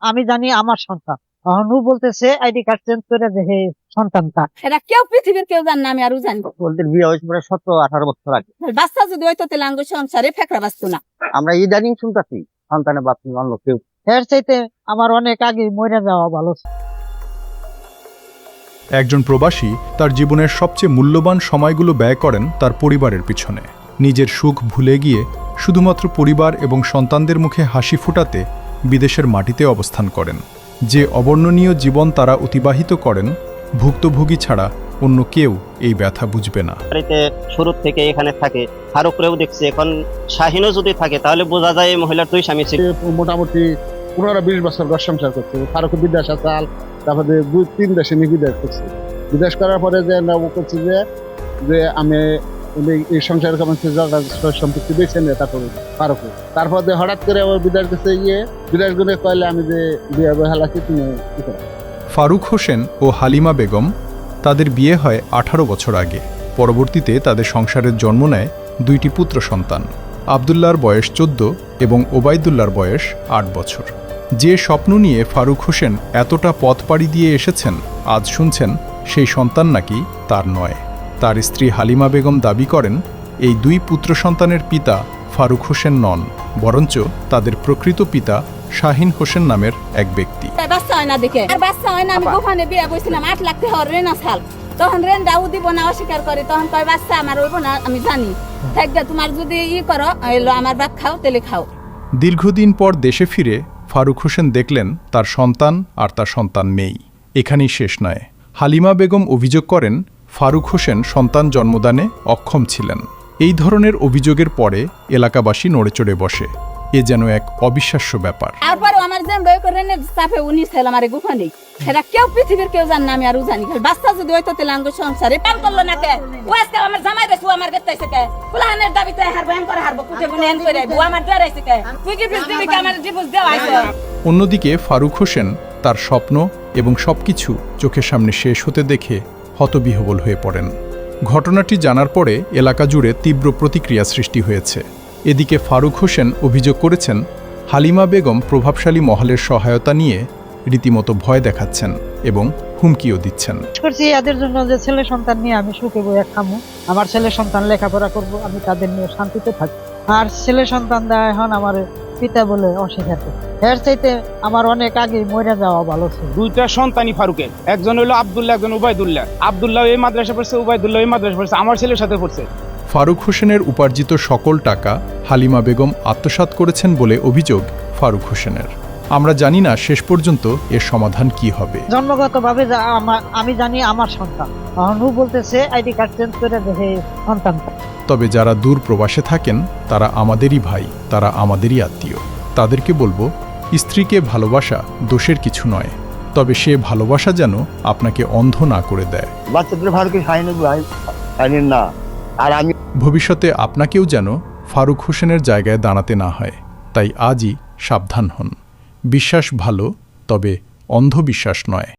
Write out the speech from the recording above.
আমি জানি আমার সন্তান। এখন ও বলতেছে আইডি কার্ড চেঞ্জ করে দেখে সন্তানটা। এটা কেউ পৃথিবীর কেউ জান না, আমি আরো জানবো। ওদের বিয়ে হয়েছে প্রায় 17-18 বছর আগে। বাচ্চা যদি হইতো তাহলে আঙ্গ সংসারে ফেকড়া বাঁচতো না। আমরা ইদানিং শুনতেছি সন্তানের বাপ অন্য কেউ। এর চাইতে আমার অনেক আগে মরে যাওয়া ভালো। একজন প্রবাসী তার জীবনের সবচেয়ে মূল্যবান সময়গুলো ব্যয় করেন তার পরিবারের পিছনে। নিজের সুখ ভুলে গিয়ে শুধুমাত্র পরিবার এবং সন্তানদের মুখে হাসি ফোটাতে বিদেশের মাটিতে অবস্থান করেন। যে অবর্ণনীয় জীবন তারা অতিবাহিত করেন, ভুক্তভোগী ছাড়া অন্য কেউ এই ব্যথা বুঝবে না। বাড়িতে শুরু থেকে এখানে থাকে, ফারুকরেও দেখছি, এখন শাহিনও যদি থাকে তাহলে বোঝা যায় এই মহিলার দুই স্বামী ছিল। মোটামুটি 15-20 বছর ঘর সংসার করছে। ফারুক বিদেশ আসাল, তারপরে 2-3 দেশে নিয়ে বিদেশ করছে। বিদেশ করার পরে যে করছে যে আমি এই সংসারের সম্পত্তি বেছে নিয়ে তারপর হঠাৎ করে আবার বিদেশ গেছে, বিদেশ গুনে কইলে আমি যে বিয়ে হালাচ্ছি তুমি কি করো। ফারুক হোসেন ও হালিমা বেগম তাদের বিয়ে হয় 18 বছর আগে। পরবর্তীতে তাদের সংসারের জন্ম নেয় 2টি পুত্র সন্তান। আবদুল্লাহর বয়স 14 এবং ওবায়দুল্লাহর বয়স 8 বছর। যে স্বপ্ন নিয়ে ফারুক হোসেন এতটা পথ পাড়ি দিয়ে এসেছেন, আজ শুনছেন সেই সন্তান নাকি তার নয়। তার স্ত্রী হালিমা বেগম দাবি করেন এই 2 পুত্র সন্তানের পিতা ফারুক হোসেন নন, বরঞ্চ তাদের প্রকৃত পিতা শাহিন হোসেন নামের এক ব্যক্তি। বাচ্চা হয় না দেখে, আর বাচ্চা হয় না। আমি গোপনে বিয়ে বসছিলাম 8 লাখ টাকা রেনা সাল, তখন রেন দাও দিব না, অস্বীকার করে। তখন কয় বাচ্চা আমার হইব না, আমি জানি থাকবে, তোমার যদি করো এলো আমার বাপ খাও তেলে খাও। দীর্ঘদিন পর দেশে ফিরে ফারুক হোসেন দেখলেন তার সন্তান আর তার সন্তান নেই। এখানেই শেষ নয়। হালিমা বেগম অভিযোগ করেন ফারুক হোসেন সন্তান জন্মদানে অক্ষম ছিলেন। এই ধরনের অভিযোগের পরে এলাকাবাসী নড়েচড়ে বসে। এ যেন এক অবিশ্বাস্য ব্যাপার। তারপরে আমার যে বই করে চাপে উনি ছিল আমার গোপনে, সেটা কেউ পৃথিবীর কেউ জান না, আমি আরো জানি। বাচ্চা যদি হইতো তাহলে আঙ্গ সংসারে পাল করলো না কে। ও আজকে আমার জামাই বেশু আমার গেতাইছে কে, ফুলানের দাবিতে হারবো এন করে হারবো, কুটে গুনে এন করে বউ আমার ডরাইছে কে, তুই কি পৃথিবী কে আমার জীবন দেওয়া হইছে। অন্যদিকে ফারুক হোসেন তার স্বপ্ন এবং সবকিছু চোখের সামনে শেষ হতে দেখে হতবিহ্বল হয়ে পড়েন। ঘটনাটি জানার পরে এলাকা জুড়ে তীব্র প্রতিক্রিয়া সৃষ্টি হয়েছে। এদিকে ফারুক হোসেন অভিযোগ করেছেন হালিমা বেগম প্রভাবশালী মহলের সহায়তা নিয়ে রীতিমতো ভয় দেখাচ্ছেন এবং হুমকিও দিচ্ছেন। করছি এদের জন্য যে ছেলে সন্তান নিয়ে আমি সুখে বইয়া খামু, আমার ছেলে সন্তান লেখাপড়া করব, আমি তাদের নিয়ে শান্তিতে থাকবো। আর ছেলে সন্তান দেয় এখন আমার পিতা বলে অস্বীকার করে। এর চাইতে আমার অনেক আগে মরে যাওয়া ভালো ছিল। 2টা সন্তানই ফারুকের, একজন হলো আব্দুল্লাহ, একজন উবাইদুল্লাহ। আব্দুল্লাহ এই মাদ্রাসা পড়ছে, উবাইদুল্লাহ এই মাদ্রাসা পড়ছে, আমার ছেলের সাথে পড়ছে। ফারুক হোসেনের উপার্জিত সকল টাকা হালিমা বেগম আত্মসাৎ করেছেন বলে অভিযোগ ফারুক হোসেনের। আমরা জানি না শেষ পর্যন্ত এর সমাধান কি হবে। জন্মগতভাবে আমি জানি আমার সন্তান। এখন ও বলতেছে আইডি কার্ড চেঞ্জ করে দেখে সন্তানটা। তবে যারা দূর প্রবাসে থাকেন তারা আমাদেরই ভাই, তারা আমাদেরই আত্মীয়। তাদেরকে বলবো, স্ত্রীকে ভালোবাসা দোষের কিছু নয়, তবে সে ভালোবাসা যেন আপনাকে অন্ধ না করে দেয়। বাচ্চাদের ফারুকের শাহিনের না, আর আমি ভবিষ্যতে আপনাকেও যেন ফারুক হোসেনের জায়গায় দাঁড়াতে না হয়। তাই আজই সাবধান হন। বিশ্বাস ভালো, তবে অন্ধবিশ্বাস নয়।